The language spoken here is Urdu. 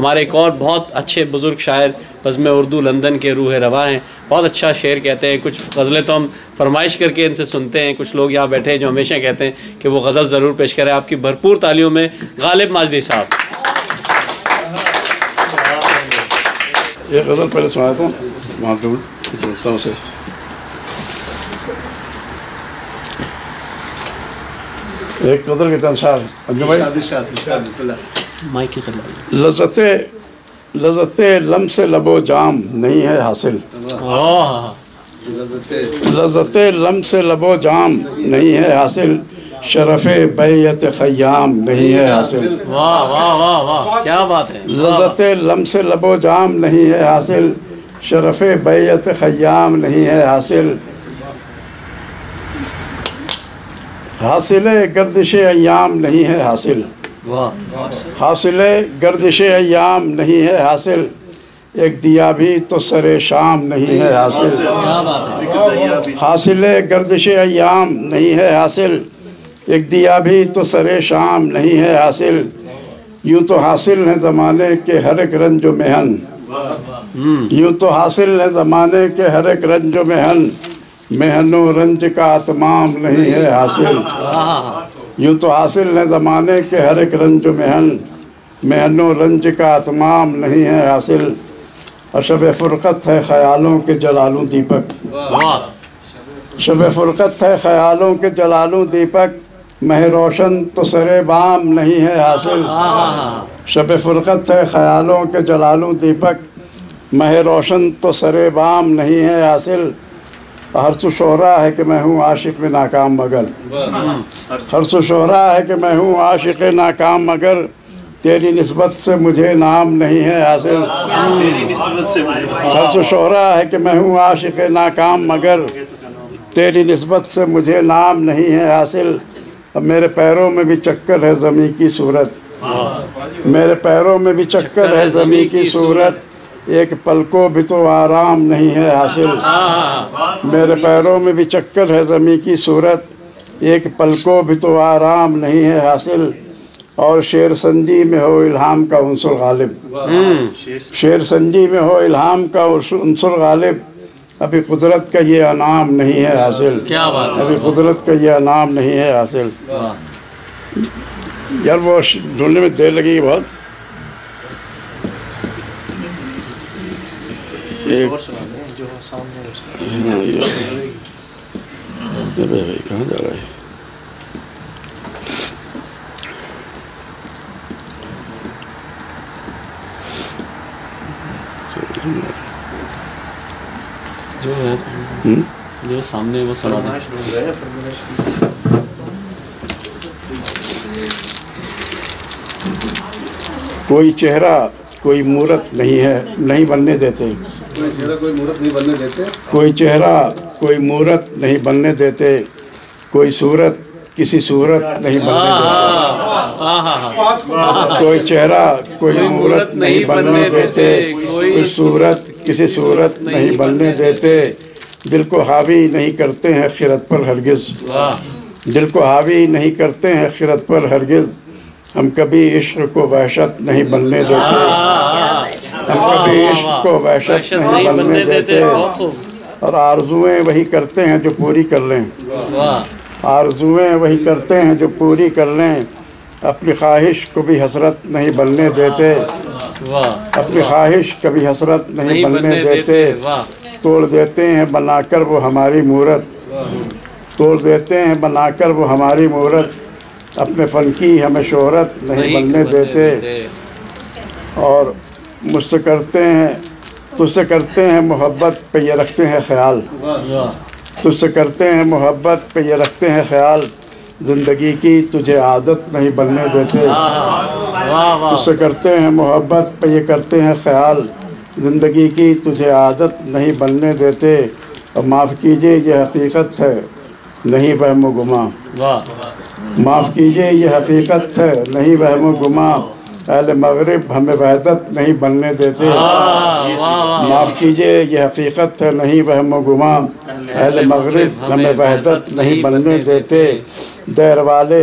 ہمارے ایک اور بہت اچھے بزرگ شاعر بزم اردو لندن کے روح رواں ہیں، بہت اچھا شعر کہتے ہیں. کچھ غزلیں تو ہم فرمائش کر کے ان سے سنتے ہیں. کچھ لوگ یہاں بیٹھے ہیں جو ہمیشہ کہتے ہیں کہ وہ غزل ضرور پیش کریں. آپ کی بھرپور تالیوں میں غالب ماجدی صاحب. ایک غزل پہلے سناتا ہوں وہاں پہ پوچھتا ہوں اسے. ایک قدر کے تنسار لذت لمس لب و جام نہیں ہے حاصل. لذت لمس لب و جام نہیں ہے حاصل، شرف بیعت خیام نہیں ہے حاصل. واہ واہ واہ واہ کیا بات ہے. لذت لمس لب و جام نہیں ہے حاصل، شرف بیعت خیام نہیں ہے حاصل. حاصل گردش ایام نہیں ہے حاصل، حاصل گردش ایام نہیں ہے حاصل. ایک دیا بھی تو سر شام نہیں ہے حاصل. حاصل گردش ایام نہیں ہے حاصل، ایک دیا بھی تو سر شام نہیں ہے حاصل. یوں تو حاصل ہے زمانے کے ہر ایک رنج و محن، یوں تو حاصل ہے زمانے کے ہر ایک رنج و محن، محن و رنج کا اتمام نہیں ہے حاصل. یوں تو حاصل ہے زمانے کے ہر ایک رنج و محن، محن و رنج کا اتمام نہیں ہے حاصل. شب فرقت ہے خیالوں کے جلالوں دیپک، شب فرقت ہے خیالوں کے جلالوں دیپک، مہ روشن تو سر بام نہیں ہے حاصل. شب فرقت ہے خیالوں کے جلالوں دیپک، مہ روشن تو سر بام نہیں ہے حاصل. ہر سو شہرا ہے کہ میں ہوں عاشق ناکام مگر، ہر سو شہرا ہے کہ میں ہوں عاشق ناکام مگر، تیری نسبت سے مجھے نام نہیں ہے حاصل. ہر سو شہرا ہے کہ میں ہوں عاشق ناکام مگر، تیری نسبت سے مجھے نام نہیں ہے حاصل. اب میرے پیروں میں بھی چکر ہے زمیں کی صورت، میرے پیروں میں بھی چکر ہے زمیں کی صورت، ایک پل کو بھی تو آرام نہیں ہے حاصل. میرے پیروں میں بھی چکر ہے زمیں کی صورت، ایک پل کو بھی تو آرام نہیں ہے حاصل. اور شعر سنجی میں ہو الہام کا عنصر غالب، شعر سنجی میں ہو الہام کا عنصر غالب، ابھی قدرت کا یہ انعام نہیں ہے حاصل. ابھی قدرت کا یہ انعام نہیں ہے حاصل. یار وہ ڈھونڈنے میں دیر لگے گی بہت. کہاں جا رہا ہے؟ جو سامنے وہ سنا دیں. کوئی چہرہ کوئی مورت نہیں ہے نہیں بننے دیتے، کوئی چہرہ کوئی مورت نہیں بننے دیتے، کوئی چہرہ کوئی مورت نہیں بننے دیتے، کوئی صورت کسی صورت نہیں بننے دیتے. کوئی چہرہ کوئی مورت نہیں بننے دیتے، کوئی صورت کسی صورت نہیں بننے دیتے. دل کو حاوی نہیں کرتے ہیں خرد پر ہرگز، دل کو حاوی نہیں کرتے ہیں خرد پر ہرگز. ہم کبھی عشق کو وحشت نہیں بننے دیتے، ہم کبھی عشق کو وحشت نہیں بننے دیتے. اور آرزویں وہی کرتے ہیں جو پوری کر لیں، آرزویں وہی کرتے ہیں جو پوری کر لیں. اپنی خواہش کو بھی حسرت نہیں بننے دیتے، اپنی خواہش کبھی حسرت نہیں بننے دیتے. توڑ دیتے ہیں بنا کر وہ ہماری مورت، توڑ دیتے ہیں بنا کر وہ ہماری مورت. اپنے فن کی ہمیں شہرت نہیں بننے دیتے. اور مجھ سے کرتے ہیں تجھ سے کرتے ہیں محبت پہ یہ رکھتے ہیں خیال، تجھ سے کرتے ہیں محبت پہ یہ رکھتے ہیں خیال. زندگی کی تجھے عادت نہیں بننے دیتے، تجھ سے کرتے ہیں محبت پہ یہ کرتے ہیں خیال. زندگی کی تجھے عادت نہیں بننے دیتے. اور معاف کیجئے یہ حقیقت ہے نہیں وہم و گماں، معاف کیجئے یہ حقیقت ہے نہیں وہم و گماں. اہل مغرب ہمیں وحدت نہیں بننے دیتے، معاف کیجئے یہ حقیقت ہے نہیں وہم و گماں. اہل مغرب ہمیں وحدت نہیں بننے دیتے. دیر والے